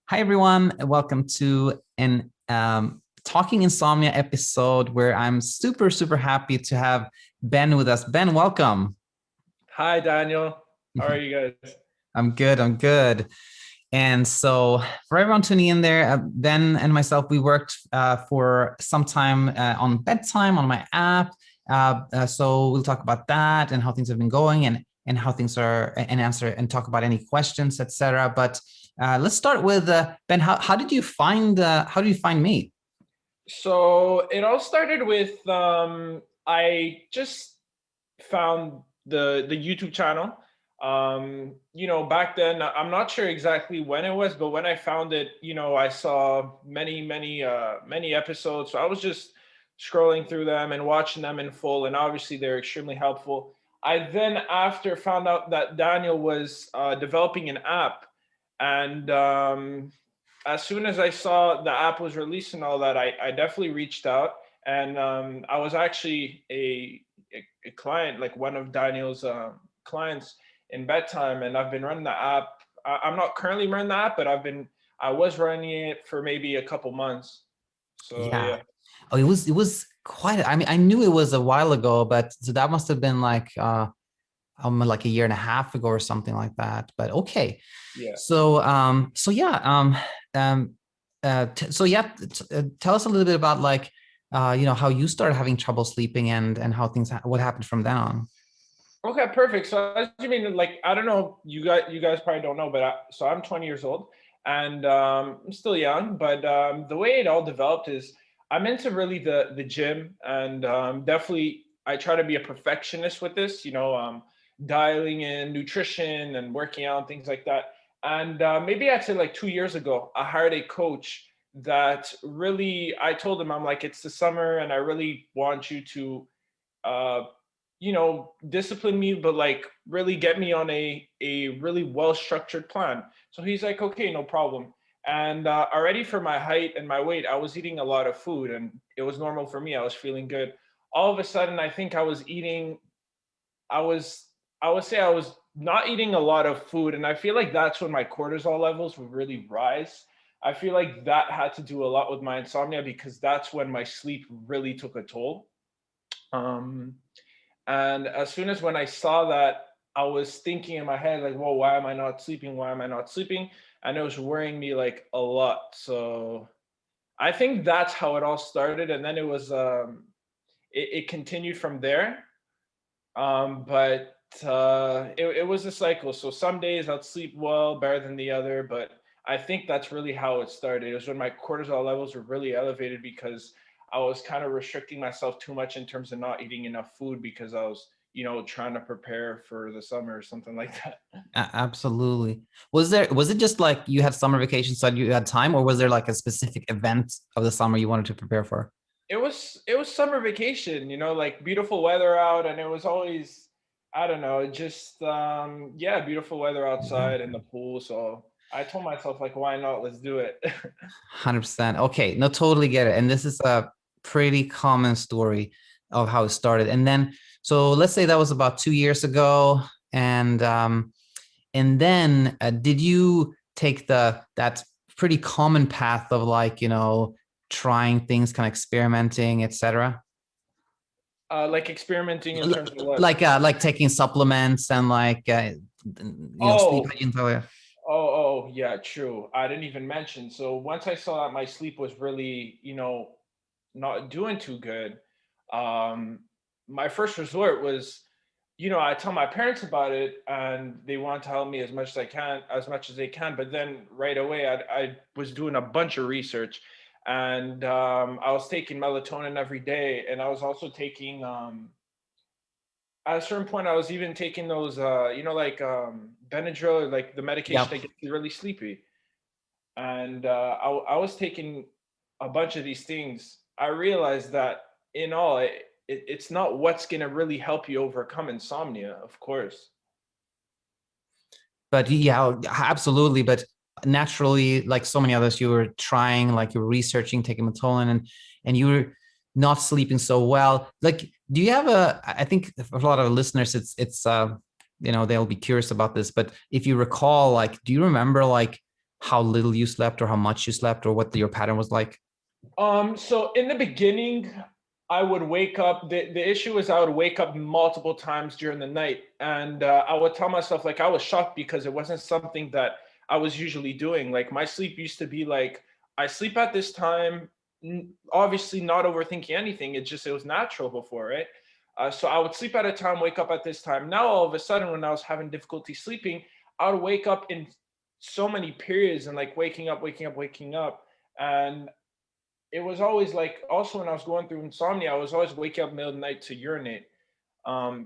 Hi, everyone. Welcome to an Talking Insomnia episode where I'm super, super happy to have Ben with us. Ben, welcome. Hi, Daniel. How are you guys? I'm good. I'm good. And so, for everyone tuning in there, Ben and myself, we worked for some time on bedtime on my app. So we'll talk about that and how things have been going and how things are and answer and talk about any questions, etc. But let's start with Ben. How did you find me? So it all started with I just found the YouTube channel. Back then I'm not sure exactly when it was, but when I found it, I saw many episodes. So I was just scrolling through them and watching them in full, and obviously they're extremely helpful. I then after found out that Daniel was developing an app, and as soon as I saw the app was released and all that, I definitely reached out, and I was actually a client, like one of Daniel's clients in bedtime, and I've been running the app. I'm not currently running the app, but I was running it for maybe a couple months. So Yeah. yeah. Oh, it was quite. I mean, I knew it was a while ago, but so that must have been like a year and a half ago or something like that. But okay. Yeah. So yeah, so yeah, tell us a little bit about how you started having trouble sleeping and how what happened from then on. Okay, perfect. So as you mean, like, I don't know, you guys probably don't know, but so I'm 20 years old, and I'm still young. But the way it all developed is I'm into really the gym, and definitely I try to be a perfectionist with this. Dialing in nutrition and working out and things like that. And maybe I'd say like 2 years ago, I hired a coach that really I told him, I'm like, it's the summer, and I really want you to uh, discipline me, but like really get me on a really well structured plan. So he's like, okay, no problem. And already for my height and my weight, I was eating a lot of food, and it was normal for me. I was feeling good. All of a sudden, I think I was eating. I was. I would say I was not eating a lot of food, and I feel like that's when my cortisol levels would really rise. I feel like that had to do a lot with my insomnia because that's when my sleep really took a toll. Um, and as soon as when I saw that, I was thinking in my head, like, whoa, why am I not sleeping? Why am I not sleeping? And it was worrying me like a lot. So I think that's how it all started. And then it continued from there. But it was a cycle. So some days I'd sleep well, better than the other. But I think that's really how it started. It was when my cortisol levels were really elevated because I was kind of restricting myself too much in terms of not eating enough food because I was, trying to prepare for the summer or something like that. Absolutely. Was it just like you had summer vacation, so you had time, or was there like a specific event of the summer you wanted to prepare for? It was summer vacation, like beautiful weather out, and it was always, I don't know, just yeah, beautiful weather outside in the pool. So I told myself like, why not? Let's do it. 100%. Okay, no, totally get it. And this is a pretty common story of how it started. And then, so let's say that was about 2 years ago, and then did you take that pretty common path of trying things, kind of experimenting, etc.? Like experimenting in terms of what? Like taking supplements and sleep Oh, hygiene. oh, yeah, true. I didn't even mention. So once I saw that my sleep was really, not doing too good, um, my first resort was, I tell my parents about it, and they want to help me as much as they can. But then right away, I was doing a bunch of research, and I was taking melatonin every day, and I was also taking at a certain point, I was even taking those, like Benadryl, like the medication Yep. that gets you really sleepy. And I was taking a bunch of these things. I realized that in all, it's not what's going to really help you overcome insomnia, of course. But yeah, absolutely. But naturally, like so many others, you were trying, like you were researching, taking melatonin, and you were not sleeping so well. Like, do you have I think for a lot of listeners, it's they'll be curious about this. But if you recall, like, do you remember how little you slept or how much you slept or what your pattern was like? So in the beginning, I would wake up. The issue is I would wake up multiple times during the night, and I would tell myself like I was shocked because it wasn't something that I was usually doing. Like my sleep used to be like I sleep at this time, obviously not overthinking anything. It was natural before, right? So I would sleep at a time, wake up at this time. Now all of a sudden, when I was having difficulty sleeping, I would wake up in so many periods and like waking up, and it was always like also when I was going through insomnia, I was always waking up middle of the night to urinate.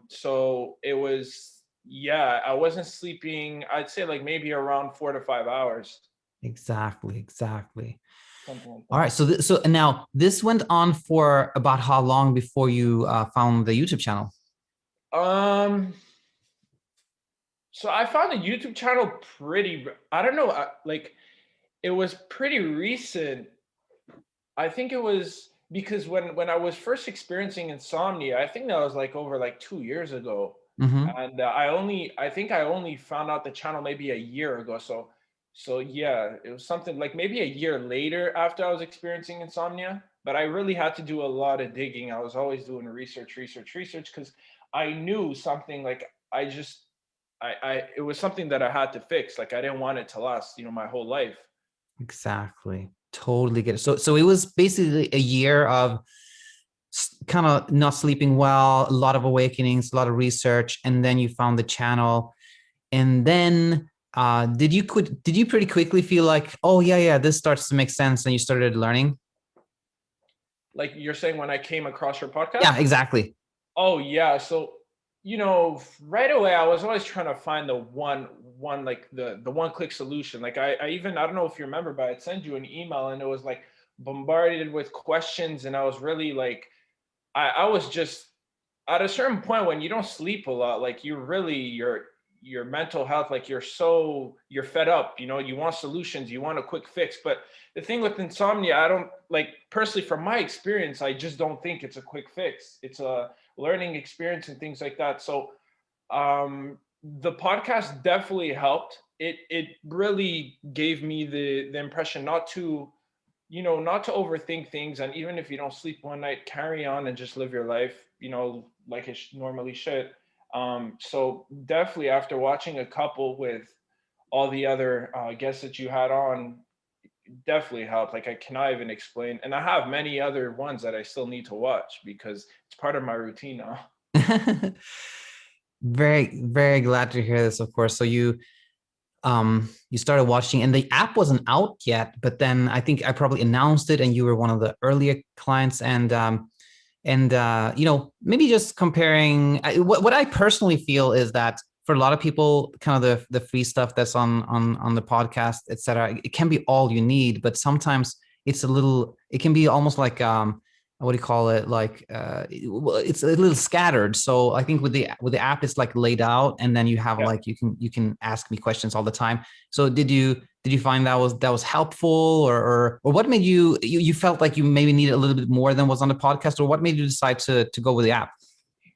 So it was, yeah, I wasn't sleeping, I'd say like maybe around 4 to 5 hours, Exactly, exactly. something like All right. that. So now this went on for about how long before you found the YouTube channel? Um, so I found the YouTube channel I don't know, like it was pretty recent. I think it was because when I was first experiencing insomnia, I think that was like over like 2 years ago, Mm-hmm. and I think I only found out the channel maybe a year ago. So yeah, it was something like maybe a year later after I was experiencing insomnia. But I really had to do a lot of digging. I was always doing research because I knew something like I it was something that I had to fix. Like I didn't want it to last, my whole life. Exactly. Totally get it. So it was basically a year of kind of not sleeping well, a lot of awakenings, a lot of research, and then you found the channel. And then did you pretty quickly feel like, oh yeah, this starts to make sense, and you started learning? Like you're saying when I came across your podcast? Yeah, exactly. Oh yeah. So, right away I was always trying to find the one like the one click solution. Like I even I don't know if you remember, but I'd send you an email and it was like bombarded with questions, and I was really like I was just at a certain point when you don't sleep a lot, like you really your mental health, like you're fed up, you want solutions, you want a quick fix. But the thing with insomnia, I don't like personally from my experience, I just don't think it's a quick fix. It's a learning experience and things like that. So the podcast definitely helped. It really gave me the impression not to overthink things, and even if you don't sleep one night, carry on and just live your life, like it normally should. So definitely after watching a couple with all the other guests that you had on, definitely helped. Like I cannot even explain, and I have many other ones that I still need to watch because it's part of my routine now. Very, very glad to hear this, of course. So you started watching and the app wasn't out yet, but then I think I probably announced it and you were one of the earlier clients. Maybe just comparing what I personally feel is that for a lot of people, kind of the free stuff that's on the podcast, etc., it can be all you need, but sometimes it can be almost like what do you call it, like it's a little scattered. So I think with the app it's like laid out, and then you have Yeah. like you can ask me questions all the time. So did you find that was helpful, or what made you felt like you maybe needed a little bit more than was on the podcast, or what made you decide to go with the app?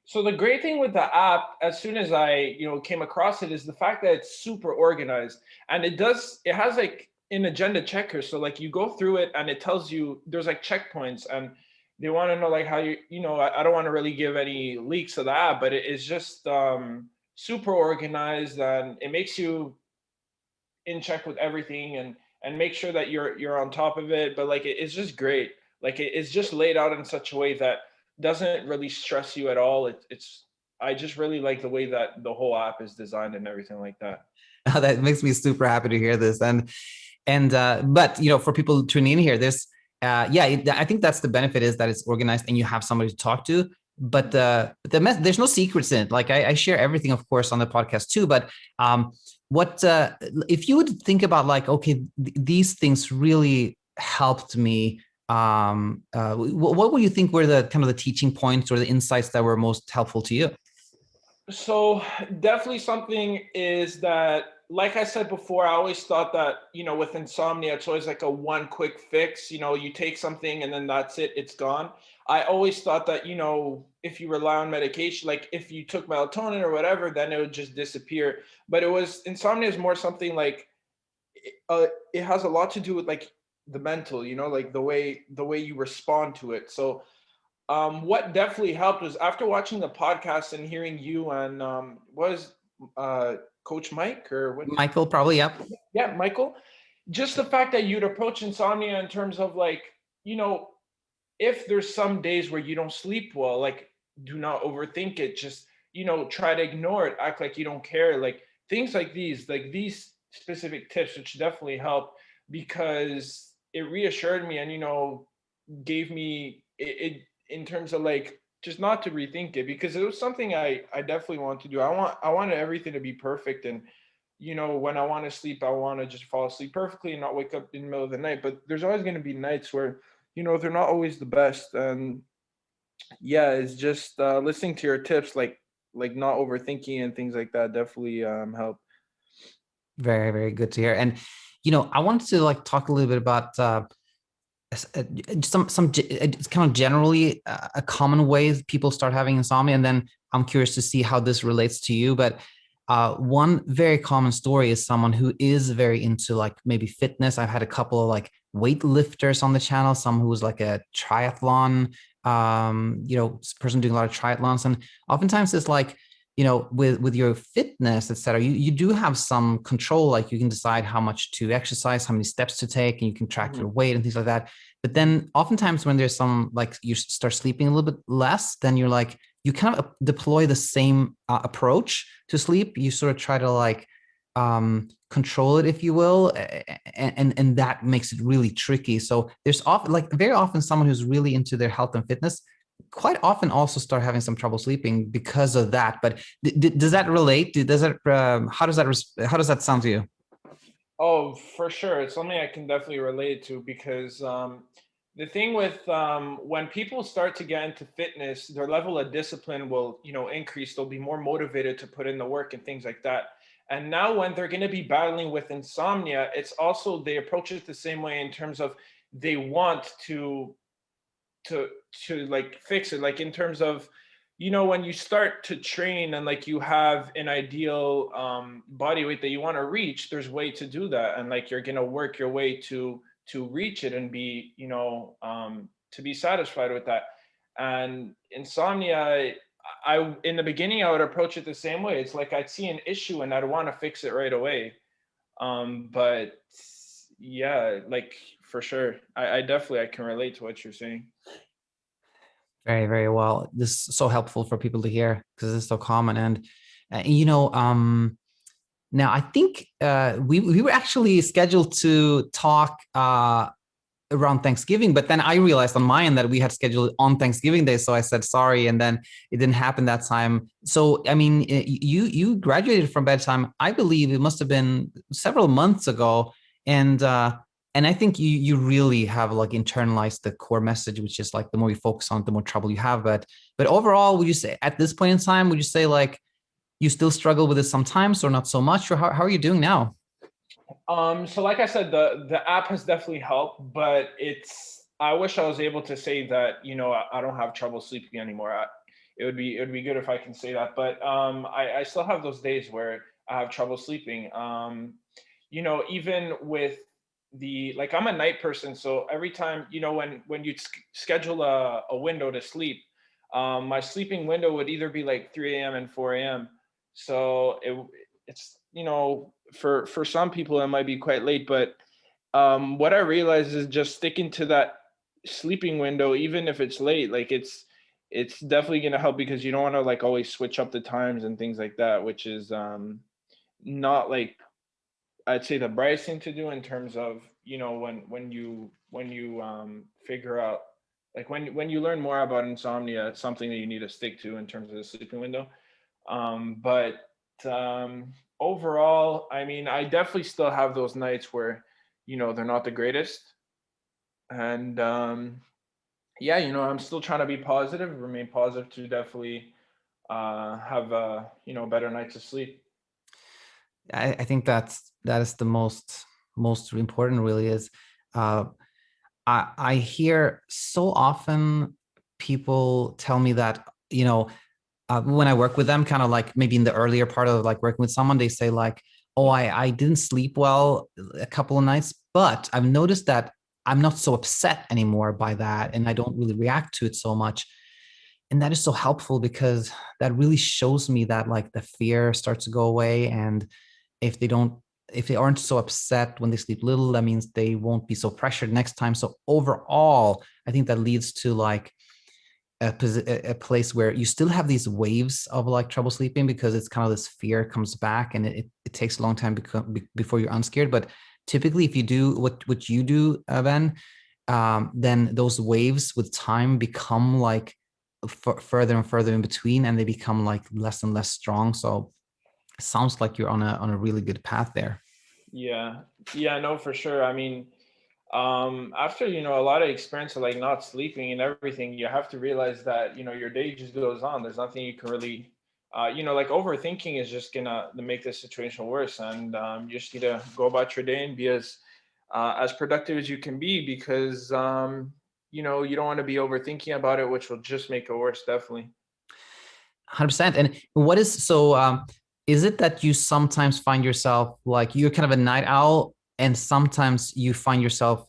So the great thing with the app, as soon as I, came across it, is the fact that it's super organized, and it has like an agenda checker. So like you go through it and it tells you there's like checkpoints, and they want to know like how I don't want to really give any leaks of the app, but it is just super organized, and it makes you in check with everything, and make sure that you're on top of it. But like it's just great. Like it's just laid out in such a way that doesn't really stress you at all. It's I just really like the way that the whole app is designed and everything like that. That makes me super happy to hear this. And but for people tuning in here, this I think that's the benefit, is that it's organized and you have somebody to talk to. But there's no secrets in it. Like I share everything, of course, on the podcast too. But what if you would think about like, okay, these things really helped me. What would you think were the kind of the teaching points or the insights that were most helpful to you? So definitely something is that, like I said before, I always thought that, with insomnia, it's always like a one quick fix. You take something and then that's it, it's gone. I always thought that, if you rely on medication, like if you took melatonin or whatever, then it would just disappear. But insomnia is more something like it has a lot to do with like the mental, you know, like the way you respond to it. So what definitely helped was after watching the podcast and hearing you and was uh Coach Mike or what? Michael, probably, yep. Yeah, Michael. Just the fact that you'd approach insomnia in terms of like, you know, if there's some days where you don't sleep well, like do not overthink it. Just, you know, try to ignore it, act like you don't care. Like things like these specific tips, which definitely help because it reassured me and, you know, gave me it in terms of like just not to rethink it because it was something I definitely want to do. I wanted everything to be perfect and you know when I want to sleep I want to just fall asleep perfectly and not wake up in the middle of the night. But there's always going to be nights where you know they're not always the best. And yeah, it's just listening to your tips like not overthinking and things like that definitely help. Very, very good to hear. And, I wanted to like talk a little bit about it's kind of generally a common way people start having insomnia, and then I'm curious to see how this relates to you. But one very common story is someone who is very into like maybe fitness. I've had a couple of like weightlifters on the channel, some who was like a triathlon person doing a lot of triathlons, and oftentimes it's like, with your fitness, etc., you do have some control. Like you can decide how much to exercise, how many steps to take, and you can track your weight and things like that. But then oftentimes when there's some, like you start sleeping a little bit less, then you're like, you kind of deploy the same approach to sleep. You sort of try to like control it, if you will, and that makes it really tricky. So there's often, like very often, someone who's really into their health and fitness quite often also start having some trouble sleeping because of that. But does that relate? Does that how does that sound to you? Oh, for sure. It's something I can definitely relate to because the thing with when people start to get into fitness, their level of discipline will, you know, increase. They'll be more motivated to put in the work and things like that. And now when they're going to be battling with insomnia, it's also they approach it the same way in terms of they want to to like fix it, like in terms of you know when you start to train and like you have an ideal body weight that you want to reach, there's way to do that and like you're going to work your way to reach it and be you know to be satisfied with that. And insomnia, I in the beginning I would approach it the same way. It's like I'd see an issue and I'd want to fix it right away. But yeah, like for sure I definitely I can relate to what you're saying. Very, very well. This is so helpful for people to hear because it's so common. And now I think we were actually scheduled to talk around Thanksgiving, but then I realized on my end that we had scheduled on Thanksgiving Day, so I said sorry, and then it didn't happen that time. So I mean, you graduated from bedtime. I believe it must have been several months ago, and I think you really have like internalized the core message, which is like the more you focus on it, the more trouble you have. But overall, would you say at this point in time, would you say like you still struggle with it sometimes, or not so much, or how are you doing now? So like I said, the app has definitely helped, but it's I wish I was able to say that, you know, I don't have trouble sleeping anymore. It would be good if I can say that, but I still have those days where I have trouble sleeping. You know, even with the like I'm a night person, so every time, you know, when you schedule a window to sleep, my sleeping window would either be like 3 a.m. and 4 a.m. So it's you know for some people it might be quite late, but what I realized is just sticking to that sleeping window, even if it's late, like it's definitely gonna help because you don't want to like always switch up the times and things like that, which is not like I'd say the brightest thing to do in terms of you know when you figure out like when you learn more about insomnia, it's something that you need to stick to in terms of the sleeping window. But overall, I mean, I definitely still have those nights where, you know, they're not the greatest. And yeah, you know, I'm still trying to be positive, remain positive to definitely have a, you know, better nights of sleep. I think that is the most important, really, is uh, I hear so often people tell me that, when I work with them, kind of like maybe in the earlier part of like working with someone, they say like, oh, I didn't sleep well a couple of nights, but I've noticed that I'm not so upset anymore by that, and I don't really react to it so much. And that is so helpful because that really shows me that like the fear starts to go away. And if they don't, if they aren't so upset when they sleep little, that means they won't be so pressured next time. So overall, I think that leads to like a place where you still have these waves of like trouble sleeping, because it's kind of this fear comes back, and it takes a long time before you're unscared. But typically, if you do what you do, Ben, then those waves with time become like further and further in between, and they become like less and less strong. So it sounds like you're on a really good path there. Yeah, yeah, no, for sure. I mean, after a lot of experience of like not sleeping and everything, you have to realize that your day just goes on. There's nothing you can really like overthinking is just gonna make the situation worse, and you just need to go about your day and be as productive as you can be, because you don't want to be overthinking about it, which will just make it worse, definitely. 100%. And what is so? Is it that you sometimes find yourself like you're kind of a night owl, and sometimes you find yourself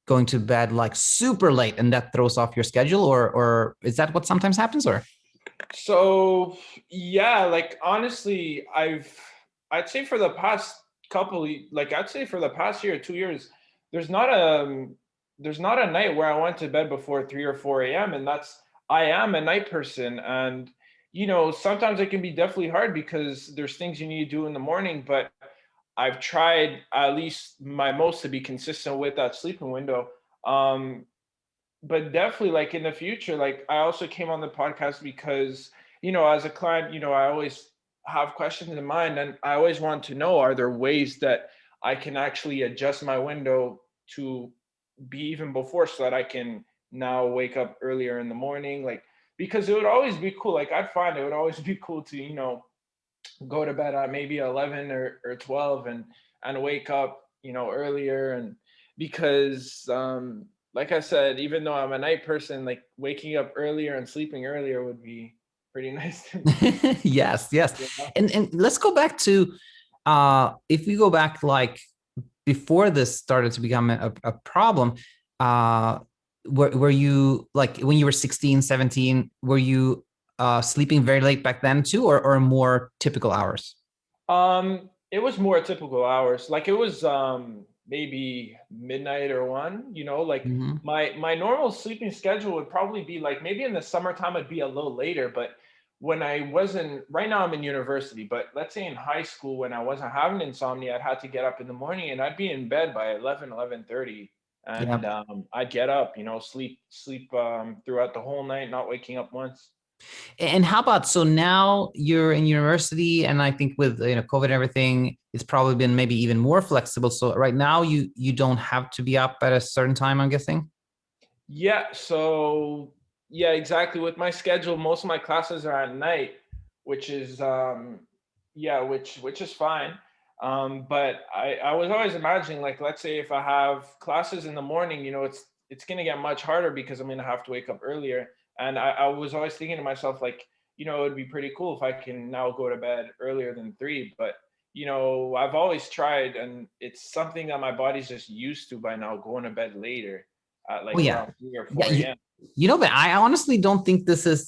going to bed like super late, and that throws off your schedule, or is that what sometimes happens? Or So yeah, like honestly, I'd say for the past like I'd say for the past year, 2 years, there's not a there's not a night where I went to bed before 3 or 4 a.m. And I am a night person, and sometimes it can be definitely hard because there's things you need to do in the morning. But I've tried at least my most to be consistent with that sleeping window. Um, but definitely, like in the future, like I also came on the podcast because as a client, I always have questions in mind, and I always want to know, are there ways that I can actually adjust my window to be even before, so that I can now wake up earlier in the morning, like, because it would always be cool. Like I'd find it would always be cool to go to bed at maybe 11 or 12, and wake up earlier. And because like I said, even though I'm a night person, like waking up earlier and sleeping earlier would be pretty nice to me. yes, yes. Yeah. And let's go back to if we go back like before this started to become a problem, uh were you like when you were 16, 17, were you sleeping very late back then too, or more typical hours? It was more typical hours. Like it was maybe midnight or one, like Mhm. my normal sleeping schedule would probably be like maybe in the summertime it'd be a little later. But when I wasn't, right now I'm in university, but let's say in high school when I wasn't having insomnia, I'd had to get up in the morning, and I'd be in bed by 11:30. Yeah. And I'd get up, sleep throughout the whole night, not waking up once. And how about, so now you're in university, and I think with COVID and everything, it's probably been maybe even more flexible. So right now you don't have to be up at a certain time, I'm guessing. Yeah, so yeah, exactly. With my schedule, most of my classes are at night, which is yeah, which is fine. But I was always imagining, like, let's say if I have classes in the morning, it's gonna get much harder because I'm gonna have to wake up earlier. And I was always thinking to myself, like, it would be pretty cool if I can now go to bed earlier than 3. But I've always tried, and it's something that my body's just used to by now, going to bed later at Oh like yeah. around 3 or Yeah, 4 a.m. but I honestly don't think this is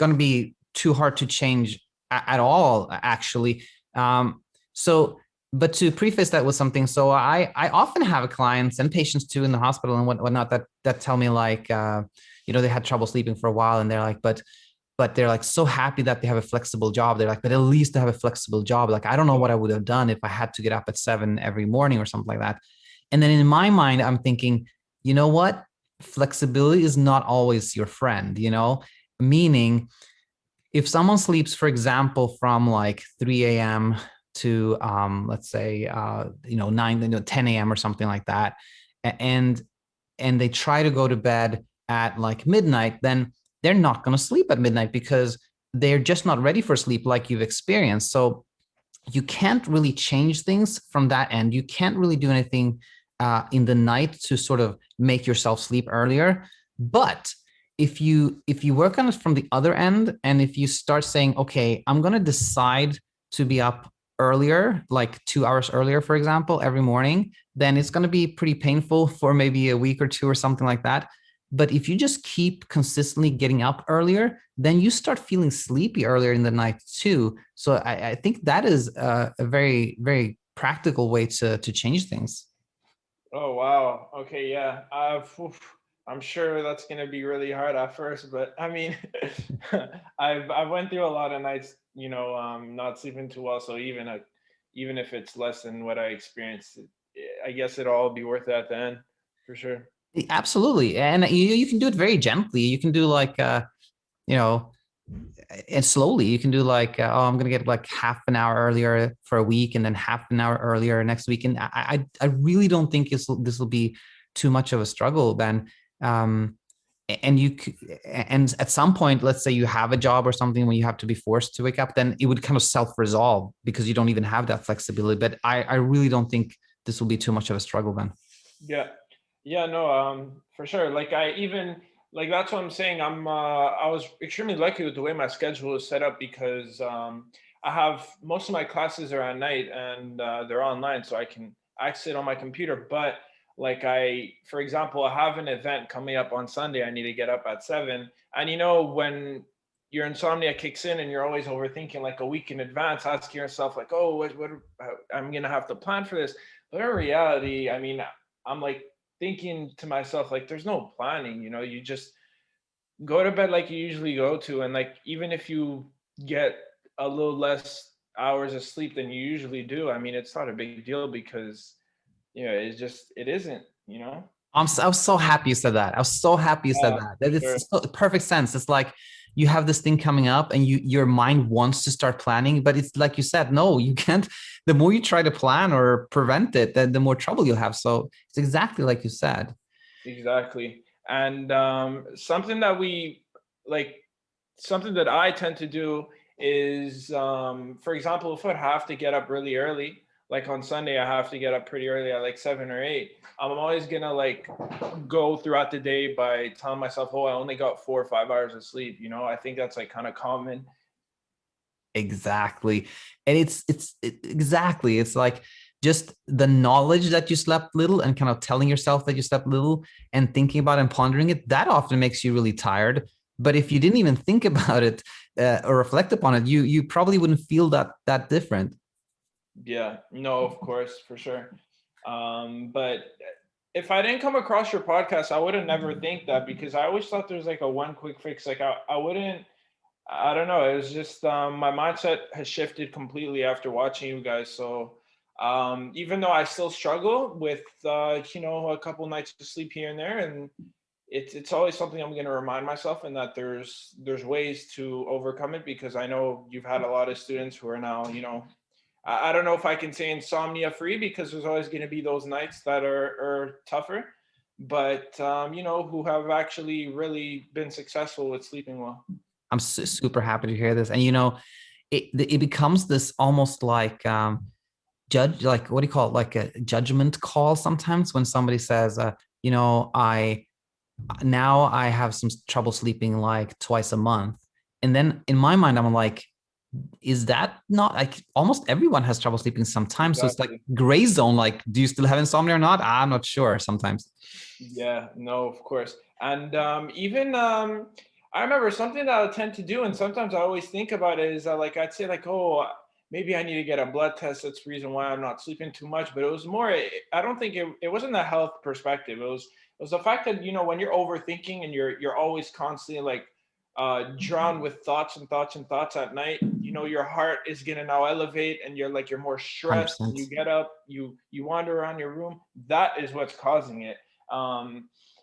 going to be too hard to change at all, actually. So, but to preface that with something, so I often have clients and patients too in the hospital and whatnot that tell me like, they had trouble sleeping for a while, and they're like, but they're like so happy that they have a flexible job. They're like, but at least they have a flexible job. Like, I don't know what I would have done if I had to get up at 7 every morning or something like that. And then in my mind, I'm thinking, you know what? Flexibility is not always your friend, meaning if someone sleeps, for example, from like 3 a.m. to let's say 9, 10 a.m. or something like that, and they try to go to bed at like midnight, then they're not going to sleep at midnight because they're just not ready for sleep like you've experienced. So you can't really change things from that end. You can't really do anything in the night to sort of make yourself sleep earlier. But if you work on it from the other end, and if you start saying, okay, I'm going to decide to be up earlier, like 2 hours earlier, for example, every morning, then it's going to be pretty painful for maybe a week or two or something like that. But if you just keep consistently getting up earlier, then you start feeling sleepy earlier in the night too. So I think that is a very, very practical way to change things. Oh wow. Okay, yeah. I'm sure that's gonna be really hard at first, but I mean, I've went through a lot of nights, not sleeping too well. So even if it's less than what I experienced, I guess it'll all be worth it at the end, for sure. Absolutely. And you can do it very gently. You can do like, you know, and slowly you can do like, oh, I'm going to get like half an hour earlier for a week and then half an hour earlier next week. And I really don't think this will be too much of a struggle, Ben. Um, and and at some point, let's say you have a job or something when you have to be forced to wake up, then it would kind of self-resolve because you don't even have that flexibility. But I really don't think this will be too much of a struggle, Ben. Yeah. Yeah, no, for sure. Like I even like that's what I'm saying. I was extremely lucky with the way my schedule is set up because I have most of my classes are at night and they're online, so I can access it on my computer. But like for example, I have an event coming up on Sunday. I need to get up at 7, and when your insomnia kicks in and you're always overthinking like a week in advance, asking yourself like, oh, what I'm gonna have to plan for this. But in reality, I mean, I'm like thinking to myself, like, there's no planning, you just go to bed like you usually go to. And like, even if you get a little less hours of sleep than you usually do, I mean, it's not a big deal because, it isn't. I was so happy you said that. I was so happy you said that. For That sure. it's so, perfect sense. It's like you have this thing coming up and your mind wants to start planning, but it's like you said, no, you can't. The more you try to plan or prevent it, then the more trouble you'll have. So it's exactly like you said. Exactly. And like, something that I tend to do is, for example, if I have to get up really early, like on Sunday, I have to get up pretty early at like 7 or 8. I'm always gonna like go throughout the day by telling myself, oh, I only got 4 or 5 hours of sleep. I think that's like kind of common. Exactly. And exactly. It's like just the knowledge that you slept little and kind of telling yourself that you slept little and thinking about and pondering it, that often makes you really tired. But if you didn't even think about it or reflect upon it, you probably wouldn't feel that different. Yeah, no, of course, for sure. But if I didn't come across your podcast, I would have never think that because I always thought there's like a one quick fix. Like I wouldn't, I don't know. It was just my mindset has shifted completely after watching you guys. So even though I still struggle with a couple nights of sleep here and there, and it's always something I'm going to remind myself, and that there's ways to overcome it because I know you've had a lot of students who are now I don't know if I can say insomnia free because there's always going to be those nights that are tougher, but who have actually really been successful with sleeping well. I'm super happy to hear this. And it becomes this almost like judge, like what do you call it, like a judgment call sometimes when somebody says, I now I have some trouble sleeping like twice a month. And then in my mind, I'm like, is that not like almost everyone has trouble sleeping sometimes? So it's like Exactly. gray zone. Like, do you still have insomnia or not? I'm not sure sometimes. Yeah, no, of course. And even I remember something that I tend to do, and sometimes I always think about it, is that like I'd say like, oh, maybe I need to get a blood test. That's the reason why I'm not sleeping too much. But it was more, I don't think it wasn't a health perspective. It was the fact that when you're overthinking and you're always constantly like drowned with thoughts and thoughts and thoughts at night, your heart is gonna now elevate, and you're more stressed. And 100%. you get up, you wander around your room. That is what's causing it.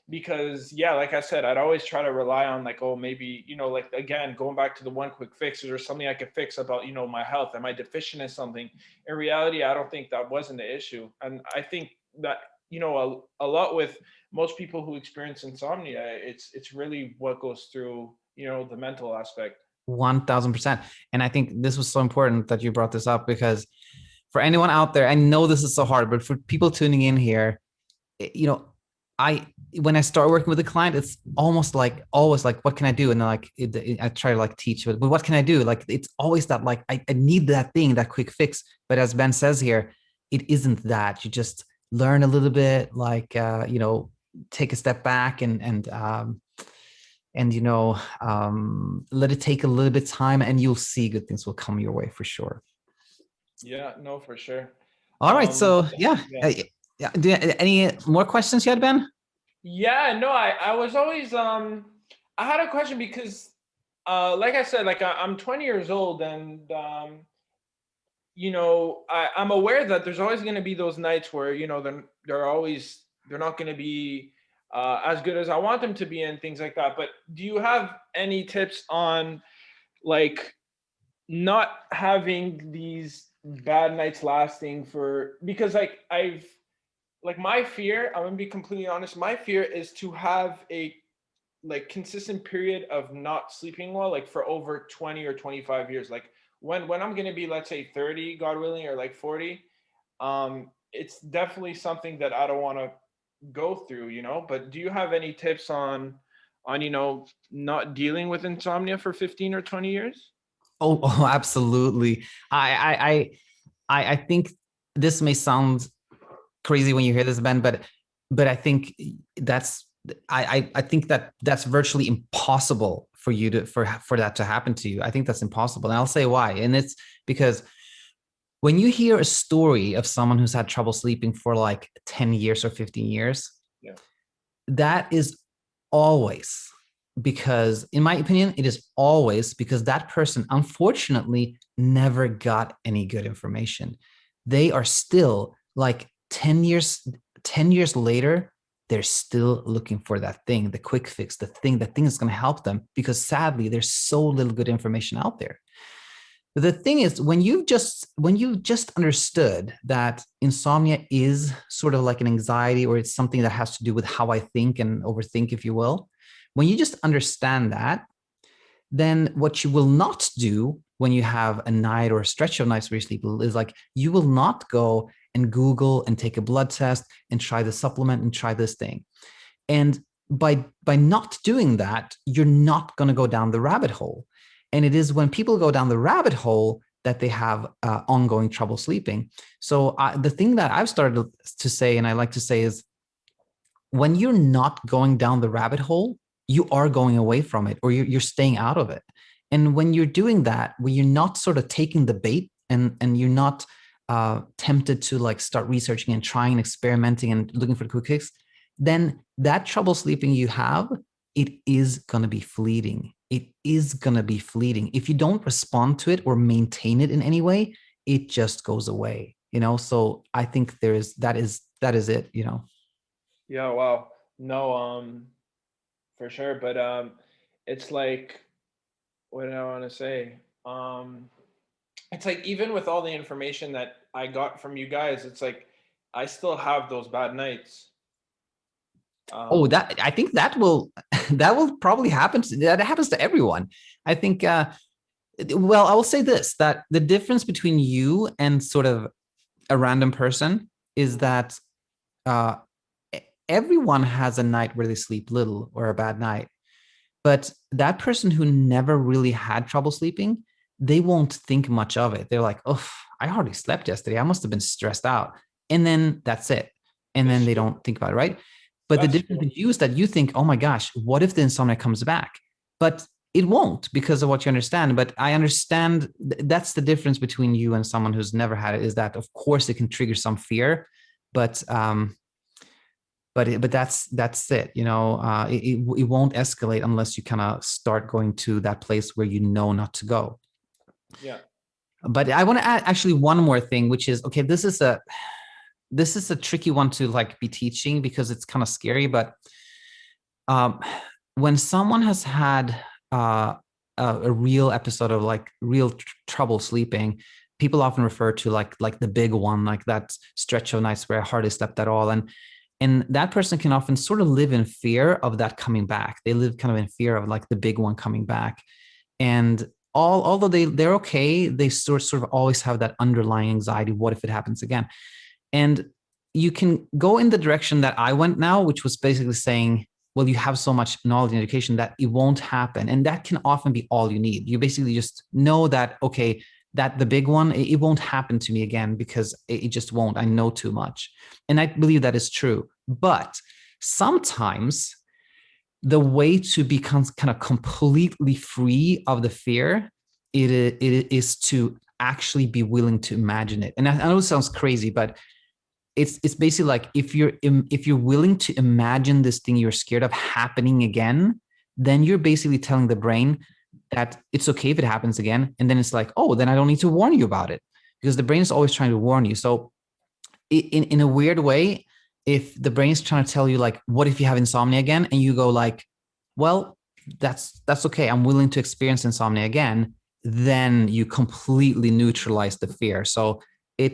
Because yeah, like I said, I'd always try to rely on like, oh, maybe, like again, going back to the one quick fix, is there something I could fix about, my health? Am I deficient in something? In reality, I don't think that wasn't the issue. And I think that, a lot with most people who experience insomnia, it's really what goes through, the mental aspect. 1000%. And I think this was so important that you brought this up because for anyone out there, I know this is so hard, but for people tuning in here, you know, I when I start working with a client, it's almost like always like, what can I do? And like I try to like teach it, but what can I do? Like it's always that like I need that thing, that quick fix. But as Ben says here, it isn't that. You just learn a little bit, like take a step back and let it take a little bit of time, and you'll see good things will come your way for sure. Yeah, no, for sure. All right, so yeah, Yeah. any more questions you had, Ben? Yeah, no, I was always I had a question because like I said, like I'm 20 years old, and I'm aware that there's always going to be those nights where, they're not going to be as good as I want them to be and things like that. But do you have any tips on like not having these bad nights lasting for, because my fear, I'm gonna be completely honest, my fear is to have a like consistent period of not sleeping well, like for over 20 or 25 years. Like when I'm gonna be, let's say 30, God willing, or like 40, it's definitely something that I don't want to go through, But do you have any tips on not dealing with insomnia for 15 or 20 years? Oh, absolutely. I think this may sound crazy when you hear this, Ben, but I think that's I think that's virtually impossible for you to for that to happen to you. I think that's impossible, and I'll say why. And it's because when you hear a story of someone who's had trouble sleeping for like 10 years or 15 years, Yeah. that is always because, in my opinion, it is always because that person unfortunately never got any good information. They are still like 10 years later, they're still looking for that thing, the quick fix, that thing is going to help them, because sadly there's so little good information out there. But the thing is, when you just understood that insomnia is sort of like an anxiety, or it's something that has to do with how I think and overthink, if you will, when you just understand that, then what you will not do when you have a night or a stretch of nights where you sleep is like, you will not go and Google and take a blood test and try the supplement and try this thing. And by not doing that, you're not going to go down the rabbit hole. And it is when people go down the rabbit hole that they have ongoing trouble sleeping. So the thing that I've started to say, and I like to say, is when you're not going down the rabbit hole, you are going away from it, or you're staying out of it. And when you're doing that, when you're not sort of taking the bait, and you're not tempted to like start researching and trying and experimenting and looking for the quick fix, then that trouble sleeping you have, it is going to be fleeting. It is going to be fleeting. If you don't respond to it or maintain it in any way, it just goes away, So I think that is it, Yeah, wow. No, for sure. But it's like, what do I want to say? It's like, even with all the information that I got from you guys, it's like I still have those bad nights. That I think that will that will probably happen. That happens to everyone. I think. Well, I will say this: that the difference between you and sort of a random person is that uh, everyone has a night where they sleep little or a bad night. But that person who never really had trouble sleeping, they won't think much of it. They're like, oh, I hardly slept yesterday. I must have been stressed out. And then that's it. And then It's they true. don't think about it, right? But the That's difference true. with you is that you think, oh my gosh, what if the insomnia comes back? But it won't, because of what you understand. But I understand that's the difference between you and someone who's never had it, is that, of course, it can trigger some fear, but that's it. It won't escalate unless you kind of start going to that place where you know not to go. Yeah. But I want to add actually one more thing, which is, okay, this is a tricky one to like be teaching, because it's kind of scary. But when someone has had a real episode of like real trouble sleeping, people often refer to like the big one, like that stretch of nights where I hardly slept at all. And that person can often sort of live in fear of that coming back. They live kind of in fear of like the big one coming back. And although they're okay, they sort of always have that underlying anxiety. What if it happens again? And you can go in the direction that I went now, which was basically saying, well, you have so much knowledge and education that it won't happen. And that can often be all you need. You basically just know that, okay, that the big one, it won't happen to me again because it just won't. I know too much. And I believe that is true. But sometimes the way to become kind of completely free of the fear, it is to actually be willing to imagine it. And I know it sounds crazy, but it's basically like if you're willing to imagine this thing you're scared of happening again, then you're basically telling the brain that it's okay if it happens again. And then it's like, oh, then I don't need to warn you about it, because the brain is always trying to warn you. So in a weird way, if the brain is trying to tell you like, what if you have insomnia again, and you go like, well, that's okay, I'm willing to experience insomnia again, then you completely neutralize the fear. So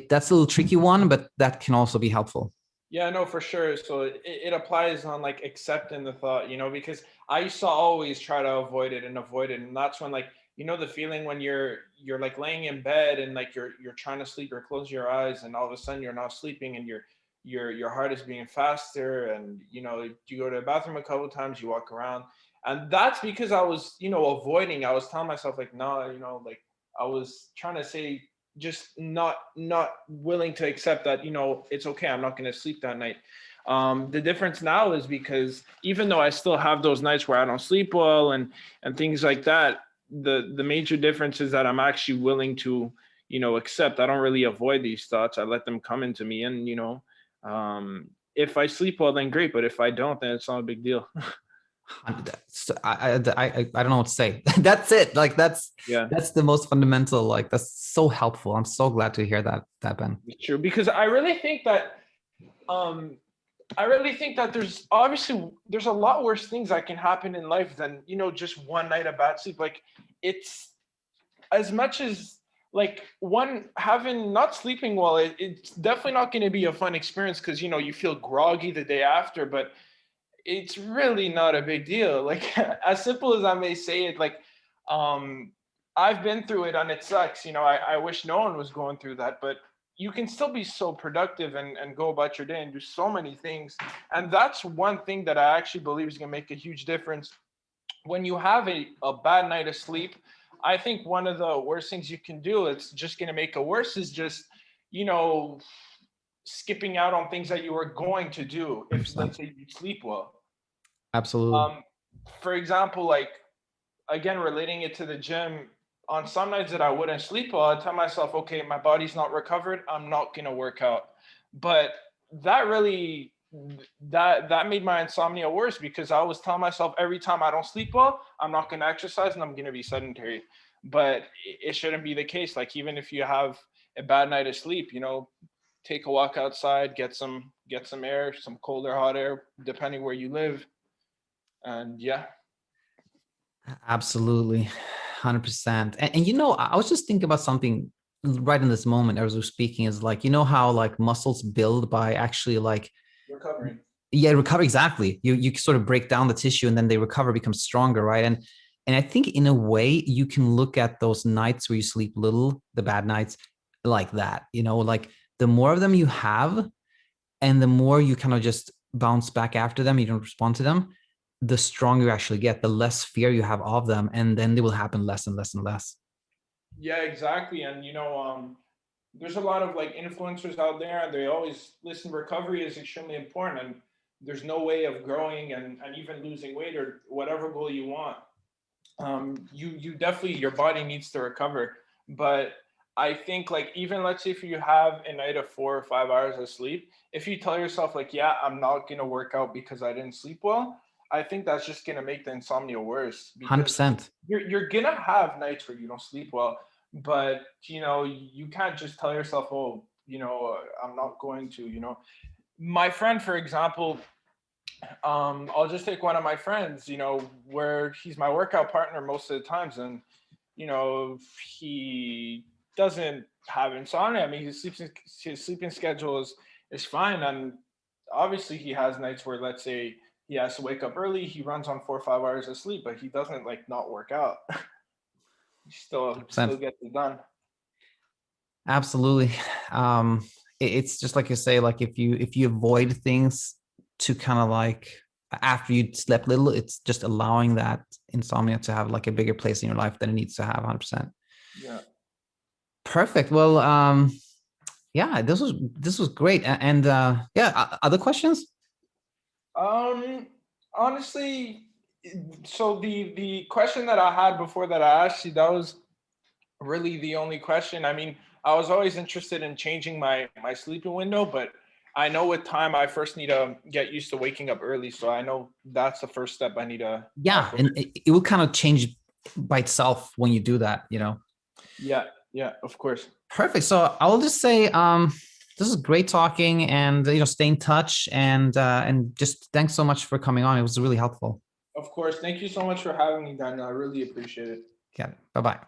that's a little tricky one, but that can also be helpful. Yeah, no, for sure. So it applies on like accepting the thought, because I used to always try to avoid it and avoid it. And that's when like, the feeling when you're like laying in bed and like you're trying to sleep, you're closing your eyes and all of a sudden you're not sleeping and your heart is being faster and you go to the bathroom a couple of times, you walk around. And that's because I was, avoiding. I was telling myself like, no, like I was trying to say just not willing to accept that it's okay, I'm not going to sleep that night. The difference now is because even though I still have those nights where I don't sleep well and things like that, the major difference is that I'm actually willing to accept. I don't really avoid these thoughts. I let them come into me, and if I sleep well, then great, but if I don't, then it's not a big deal. I don't know what to say. That's it. Like Yeah, that's the most fundamental. Like that's so helpful. I'm so glad to hear that, Ben. it's true, because um I really think that there's a lot worse things that can happen in life than just one night of bad sleep. Like, it's as much as like one having not sleeping well, it's definitely not going to be a fun experience because you feel groggy the day after, but it's really not a big deal. Like, as simple as I may say it, like, um I've been through it and it sucks. I wish no one was going through that, but you can still be so productive and go about your day and do so many things. And that's one thing that I actually believe is going to make a huge difference when you have a bad night of sleep. I think one of the worst things you can do, it's just going to make it worse, is just, you know, skipping out on things that you were going to do if, let's 100%. say, you sleep well. Absolutely. Um, for example, like, again, relating it to the gym, on some nights that I wouldn't sleep well, I tell myself, okay, my body's not recovered, I'm not gonna work out. But that really that made my insomnia worse, because I was telling myself every time I don't sleep well, I'm not gonna exercise and I'm gonna be sedentary. But it shouldn't be the case. Like, even if you have a bad night of sleep, take a walk outside, get some air, some cold or hot air, depending where you live. And yeah. Absolutely. 100%. And I was just thinking about something right in this moment as we're speaking, is like, how like muscles build by actually like, Recovering. yeah, recover. Exactly. You sort of break down the tissue and then they recover, become stronger, right? And I think in a way you can look at those nights where you sleep little, the bad nights, like that, like the more of them you have and the more you kind of just bounce back after them, you don't respond to them, the stronger you actually get, the less fear you have of them, and then they will happen less and less and less. Yeah, exactly. And there's a lot of like influencers out there, and they always listen. Recovery is extremely important, and there's no way of growing and even losing weight or whatever goal you want. You definitely, your body needs to recover. But I think, like, even let's say if you have a night of 4 or 5 hours of sleep, if you tell yourself like, yeah, I'm not gonna work out because I didn't sleep well, I think that's just gonna make the insomnia worse, because 100%. you're gonna have nights where you don't sleep well, but you can't just tell yourself, oh, I'm not going to. My friend, for example, I'll just take one of my friends, where he's my workout partner most of the times, and he doesn't have insomnia. I mean, his sleeping schedule is fine, and obviously he has nights where, let's say, he has to wake up early, he runs on 4 or 5 hours of sleep, but he doesn't like not work out. He still 100%. gets it done. Absolutely. it's just like you say, like if you avoid things to kind of like after you slept little, it's just allowing that insomnia to have like a bigger place in your life than it needs to have 100%. Yeah. Perfect. Well, yeah, this was great. And yeah, other questions? Um, Honestly, so the question that I had before that I asked you, that was really the only question. I mean, I was always interested in changing my sleeping window, but I know with time I first need to get used to waking up early. So I know that's the first step I need to Yeah, focus. and it will kind of change by itself when you do that, you know. Yeah, yeah, of course. Perfect. So I will just say, this is great talking, and stay in touch, and just thanks so much for coming on. It was really helpful. Of course. Thank you so much for having me, Daniel. I really appreciate it. Yeah. Bye bye.